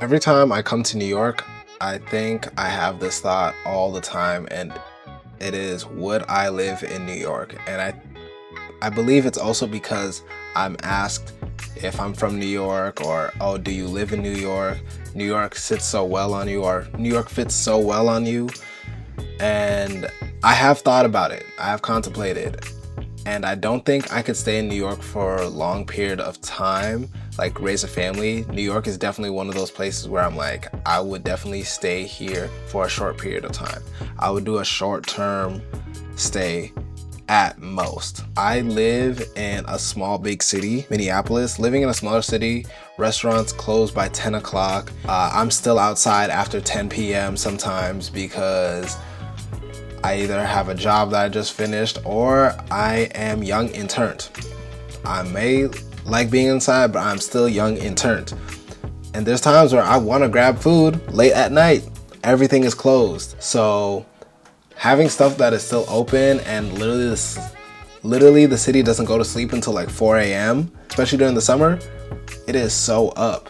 Every time I come to New York, I think I have this thought all the time, and it is, would I live in New York? And I believe it's also because I'm asked if I'm from New York, or, oh, do you live in New York? New York sits so well on you, or New York fits so well on you. And I have thought about it. I have contemplated. And I don't think I could stay in New York for a long period of time, like raise a family. New York is definitely one of those places where I'm like, I would definitely stay here for a short period of time. I would do a short-term stay at most. I live in a small, big city, Minneapolis. Living in a smaller city, restaurants close by 10 o'clock. I'm still outside after 10 p.m. sometimes because I either have a job that I just finished or I am young interned. I may like being inside, but I'm still young interned. And there's times where I want to grab food late at night. Everything is closed. So having stuff that is still open and literally the city doesn't go to sleep until like 4 a.m., especially during the summer, it is so up.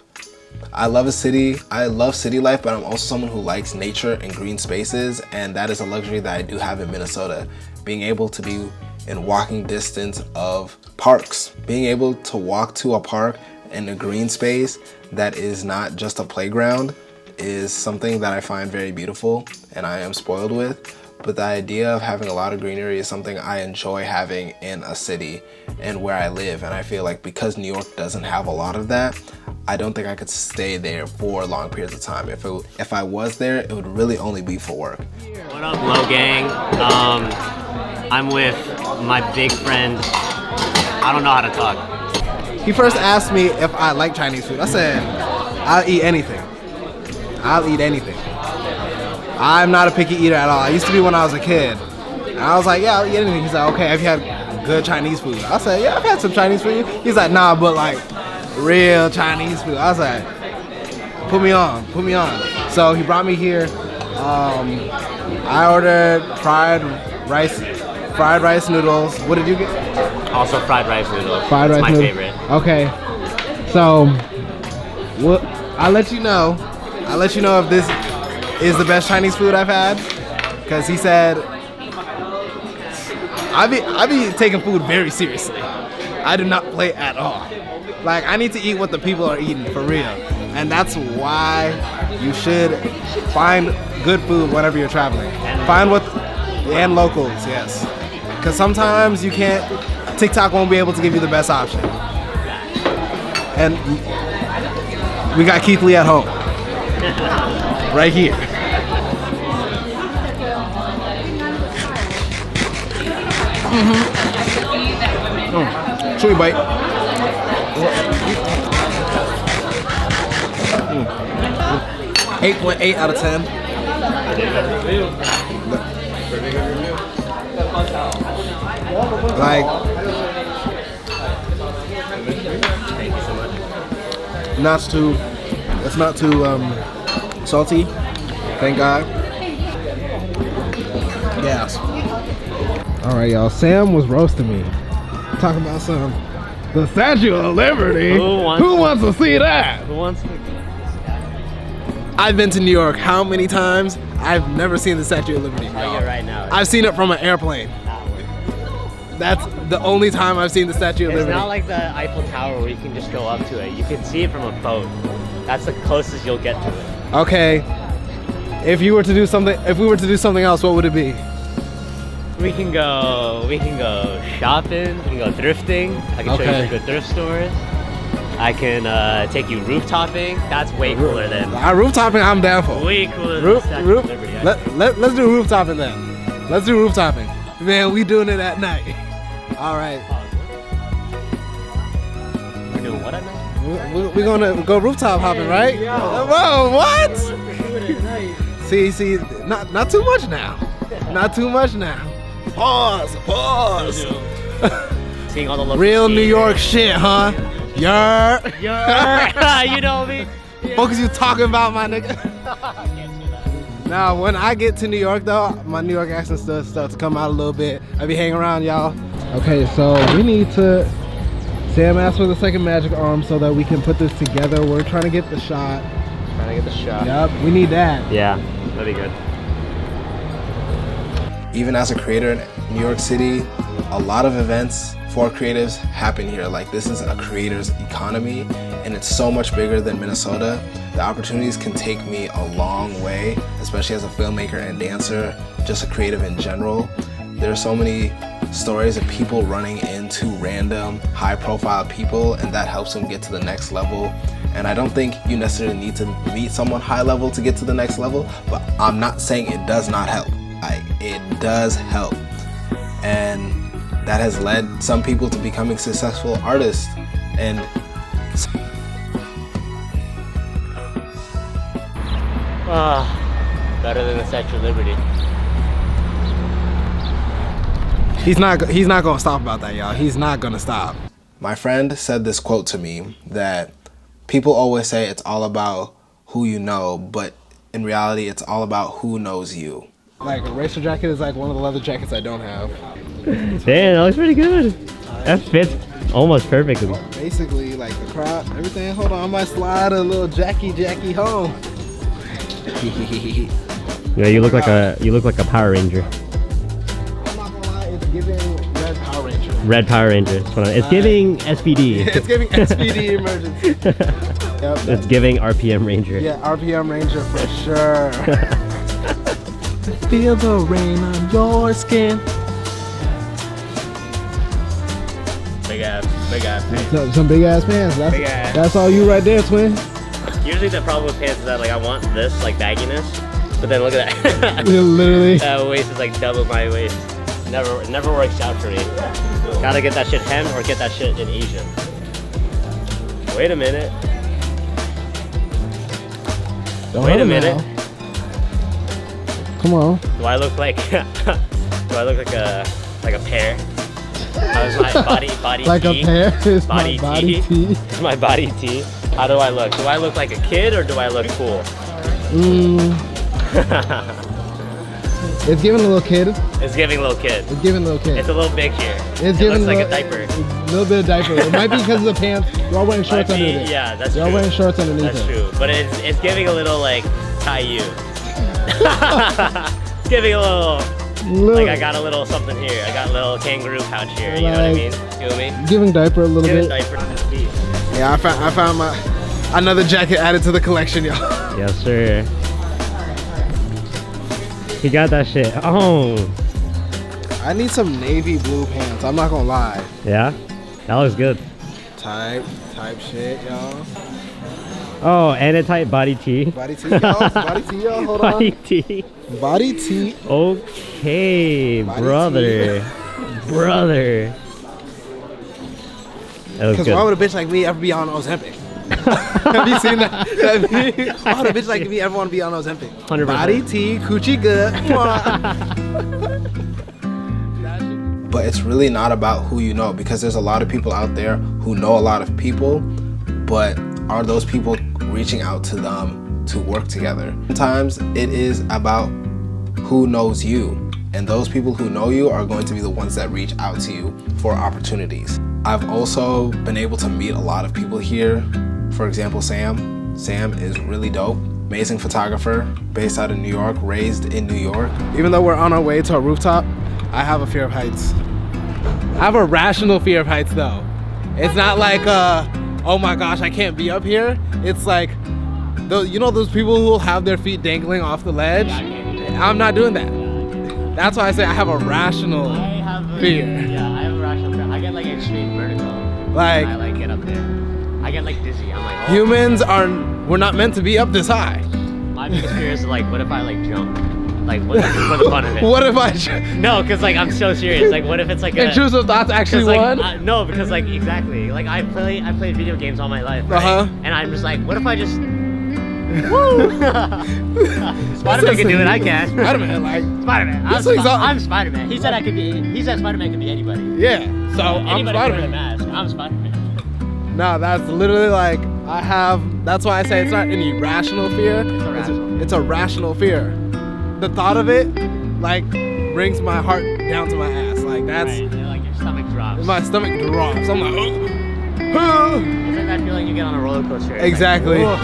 I love a city. I love city life, but I'm also someone who likes nature and green spaces, and that is a luxury that I do have in Minnesota. Being able to be in walking distance of parks, being able to walk to a park in a green space that is not just a playground is something that I find very beautiful and I am spoiled with. But the idea of having a lot of greenery is something I enjoy having in a city and where I live. And I feel like because New York doesn't have a lot of that, I don't think I could stay there for long periods of time. If I was there, it would really only be for work. What up, Low Gang? I'm with my big friend. I don't know how to talk. He first asked me if I like Chinese food. I said, I'll eat anything. I'll eat anything. I'm not a picky eater at all. I used to be when I was a kid. And I was like, yeah, I'll eat anything. He's like, okay, have you had good Chinese food? I said, yeah, I've had some Chinese food. He's like, nah, but like real Chinese food. I was like, put me on. So he brought me here. I ordered fried rice noodles. What did you get? Also fried rice noodles. Fried rice noodles. It's my favorite. Okay. So, I'll let you know if this is the best Chinese food I've had, because he said I be taking food very seriously. I do not play at all. Like, I need to eat what the people are eating for real, and that's why you should find good food whenever you're traveling. And locals, yes, because sometimes you can't. TikTok won't be able to give you the best option. And we got Keith Lee at home, right here. Chewy bite. 8.8 out of 10. Like, it's not too salty, thank God. Yes. All right, y'all. Sam was roasting me, talking about the Statue of Liberty. Who wants to see that? Who wants to? I've been to New York how many times? I've never seen the Statue of Liberty. Right now. I've seen it from an airplane. That's the only time I've seen the Statue of Liberty. It's not like the Eiffel Tower where you can just go up to it. You can see it from a boat. That's the closest you'll get to it. Okay. If we were to do something else, what would it be? We can go shopping. We can go thrifting. I can show you some good thrift stores. I can take you roof-topping. That's way cooler than... Roof-topping, I'm down for. Way cooler than the Statue of Liberty. Let's do roof-topping then. Let's do roof-topping. Man, we doing it at night. All right. We're doing what at night? We're gonna go rooftop hopping, right? Whoa, what? See, not too much now. Not too much now. Pause. Seeing all the real New York shit, huh? Yeah. You know me. Fuck is you talking about, my nigga? Now, when I get to New York, though, my New York accent starts to come out a little bit. I be hanging around, y'all. Okay, so we need to... Sam asked for the second magic arm so that we can put this together. We're trying to get the shot. Trying to get the shot. Yup, we need that. Yeah, that'd be good. Even as a creator in New York City, a lot of events for creatives happen here. Like, this is a creator's economy, and it's so much bigger than Minnesota. The opportunities can take me a long way, especially as a filmmaker and dancer, just a creative in general. There are so many stories of people running into random high-profile people, and that helps them get to the next level. And I don't think you necessarily need to meet someone high level to get to the next level, but I'm not saying it does not help. It does help. And that has led some people to becoming successful artists. And better than the Statue of Liberty. He's not gonna stop about that, y'all. He's not gonna stop. my friend said this quote to me that people always say it's all about who you know, but in reality, it's all about who knows you. Like, a racer jacket is like one of the leather jackets I don't have. Damn, that looks pretty good. That fits almost perfectly. Basically, like the crop, everything. Hold on, I might slide a little Jackie home. Yeah, you look like a Power Ranger. I'm not gonna lie, it's giving Red Power Ranger. Red Power Ranger. It's giving SPD. It's giving SPD emergency. Yep. It's giving RPM Ranger. Yeah, RPM Ranger for sure. Feel the rain on your skin. Big ass pants. Some big ass pants. That's all you right there, twin. Usually the problem with pants is that like I want this like bagginess, but then look at that. Literally. That waist is like double my waist. It never works out for me. Gotta get that shit hemmed or get that shit in Asian. Wait a minute. Wait a minute. Come on. Do I look like a pear? How's my body Like tea? a pear is Body my body tea. Is my body tea? How do I look? Do I look like a kid or do I look cool? It's giving a little kid. It's giving little kid. It's giving a little kid. It's a little big here. It's It giving looks like a diaper. A little bit of diaper. It might be because of the pants. You're all wearing shorts underneath it. Yeah, that's You're true. all wearing shorts underneath That's it. true. But it's giving a little like Caillou. It's giving a little like I got a little something here. I got a little kangaroo pouch here. You know what I mean? You know what I mean? Giving diaper a little Giving bit. diaper. Yeah, I found my another jacket added to the collection, y'all. Yes, sir. He got that shit. Oh. I need some navy blue pants. I'm not gonna lie. Yeah? That looks good. Type shit, y'all. Oh, and a tight body tee. Body tee, y'all. Body tee, y'all. Hold Body on. tee. Body tee. Okay, Body brother. Brother. That looks Because good. why would a bitch like me ever be on Ozempic? Have you seen that? Why would a bitch like me ever want to be on Ozempic? 100%. Body tee, coochie good. But it's really not about who you know, because there's a lot of people out there who know a lot of people, but are those people reaching out to them to work together? Sometimes it is about who knows you, and those people who know you are going to be the ones that reach out to you for opportunities. I've also been able to meet a lot of people here. For example, Sam. Sam is really dope. Amazing photographer, based out of New York, raised in New York. Even though we're on our way to a rooftop, I have a fear of heights. I have a rational fear of heights though. It's not like, oh my gosh, I can't be up here. It's like, you know those people who will have their feet dangling off the ledge? I'm not doing that. That's why I say I have a rational fear. Yeah, I have a rational fear. I get like extreme vertigo. Like, I like get up there. I get like dizzy. I'm like, oh. Humans we're not meant to be up this high. My biggest fear is like, what if I like jump? Like, for the fun of it. What if I No, because like I'm so serious. Like, what if it's like intrusive thoughts actually like, won? No, because like exactly. Like I played video games all my life, right? And I'm just like, what if I just woo? Spider-Man can do it. I can. Spider-Man, like Spider-Man. I'm Spider-Man. He said Spider-Man could be anybody. Yeah. So I'm Anybody can wear the Spider-Man. mask. I'm Spider-Man. No, that's literally like that's why I say it's not an irrational fear. It's a rational fear. The thought of it, like, brings my heart down to my ass. Like, that's... Right, like your stomach drops. My stomach drops. I'm like, It's like that feeling you get on a roller coaster. It's exactly. Like,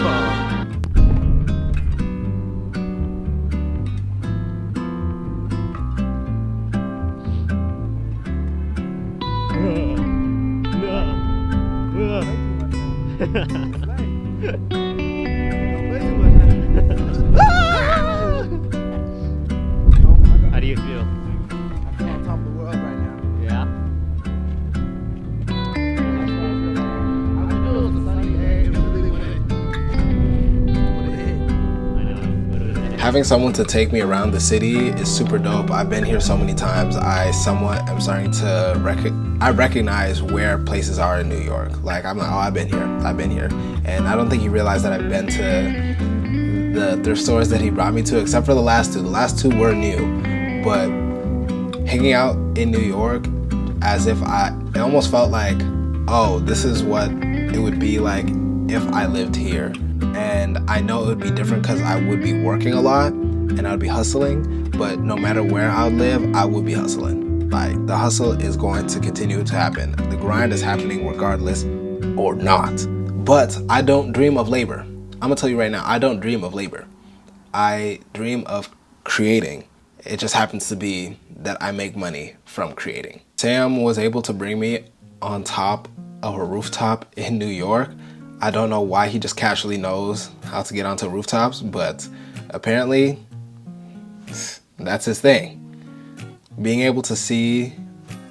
Having someone to take me around the city is super dope. I've been here so many times. I somewhat am starting to recognize where places are in New York. Like, I'm like, oh, I've been here. And I don't think he realized that I've been to the thrift stores that he brought me to, except for the last two. The last two were new, but hanging out in New York, it almost felt like, oh, this is what it would be like if I lived here. And I know it would be different because I would be working a lot and I would be hustling, but no matter where I would live, I would be hustling. Like, the hustle is going to continue to happen. The grind is happening regardless or not. But I don't dream of labor. I'm gonna tell you right now, I don't dream of labor. I dream of creating. It just happens to be that I make money from creating. Sam was able to bring me on top of a rooftop in New York. I don't know why he just casually knows how to get onto rooftops, but apparently that's his thing. Being able to see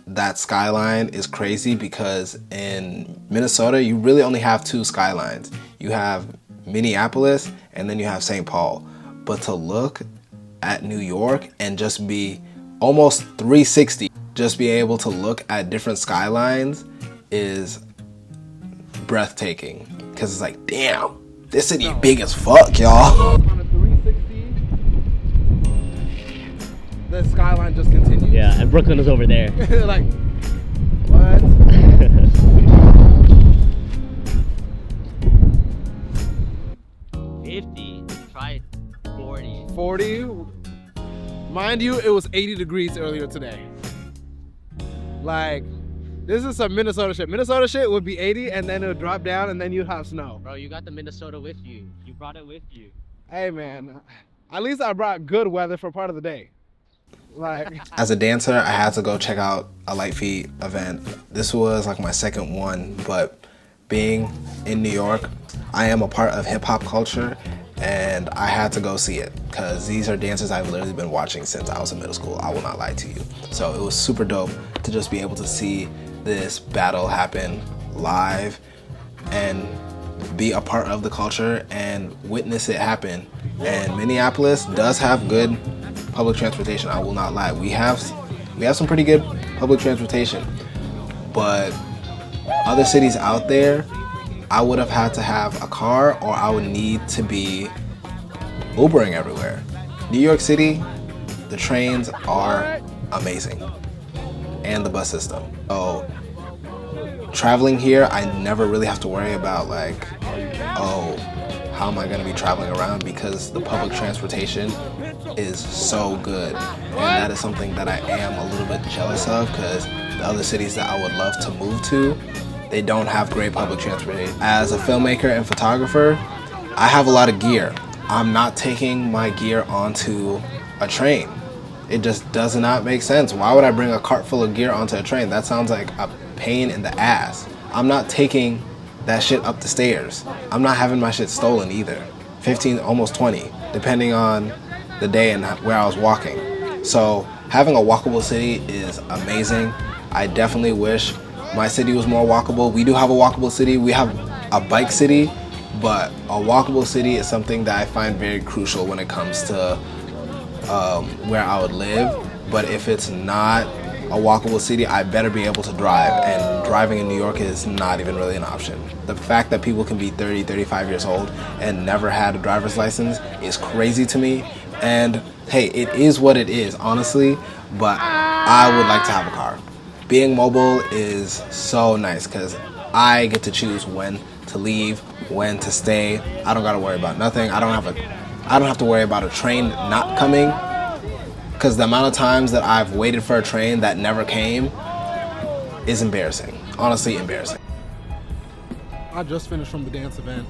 that skyline is crazy because in Minnesota, you really only have two skylines. You have Minneapolis and then you have St. Paul. But to look at New York and just be almost 360, just be able to look at different skylines is breathtaking. Because it's like, damn, this city big as fuck, y'all. On a 360, the skyline just continues. Yeah, and Brooklyn is over there. Like, what? 50, try 40. 40? Mind you, it was 80 degrees earlier today. Like, this is some Minnesota shit. Minnesota shit would be 80 and then it would drop down and then you'd have snow. Bro, you got the Minnesota with you. You brought it with you. Hey man, at least I brought good weather for part of the day. Like, as a dancer, I had to go check out a Light Feet event. This was like my second one, but being in New York, I am a part of hip hop culture and I had to go see it because these are dancers I've literally been watching since I was in middle school. I will not lie to you. So it was super dope to just be able to see this battle happen live and be a part of the culture and witness it happen. And Minneapolis does have good public transportation. I will not lie. We have some pretty good public transportation, but other cities out there, I would have had to have a car or I would need to be Ubering everywhere. New York City, the trains are amazing and the bus system. So traveling here, I never really have to worry about like, oh, how am I gonna be traveling around, because the public transportation is so good. And that is something that I am a little bit jealous of because the other cities that I would love to move to, they don't have great public transportation. As a filmmaker and photographer, I have a lot of gear. I'm not taking my gear onto a train. It just does not make sense. Why would I bring a cart full of gear onto a train? That sounds like a pain in the ass. I'm not taking that shit up the stairs. I'm not having my shit stolen either. 15, almost 20, depending on the day and where I was walking. So having a walkable city is amazing. I definitely wish my city was more walkable. We do have a walkable city. We have a bike city, but a walkable city is something that I find very crucial when it comes to where I would live. But if it's not a walkable city, I better be able to drive, and driving in New York is not even really an option. The fact that people can be 30, 35 years old and never had a driver's license is crazy to me. And hey, it is what it is, honestly, but I would like to have a car. Being mobile is so nice because I get to choose when to leave, when to stay. I don't gotta worry about nothing. I don't have to worry about a train not coming, because the amount of times that I've waited for a train that never came is embarrassing. Honestly, embarrassing. I just finished from the dance event.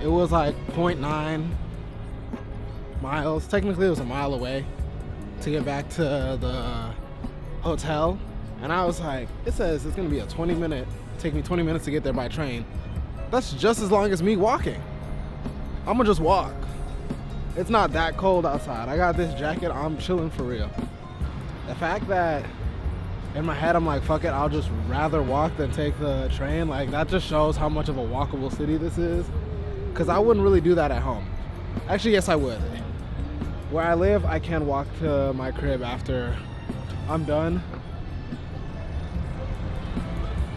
It was like 0.9 miles. Technically, it was a mile away to get back to the hotel. And I was like, it says it's gonna be take me 20 minutes to get there by train. That's just as long as me walking. I'm gonna just walk. It's not that cold outside. I got this jacket, I'm chilling for real. The fact that in my head I'm like, fuck it, I'll just rather walk than take the train, like that just shows how much of a walkable city this is. because I wouldn't really do that at home. Actually, yes, I would. Where I live, I can walk to my crib after I'm done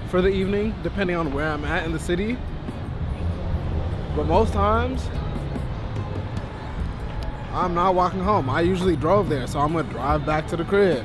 for the evening, depending on where I'm at in the city. But most times, I'm not walking home. I usually drove there, so I'm gonna drive back to the crib.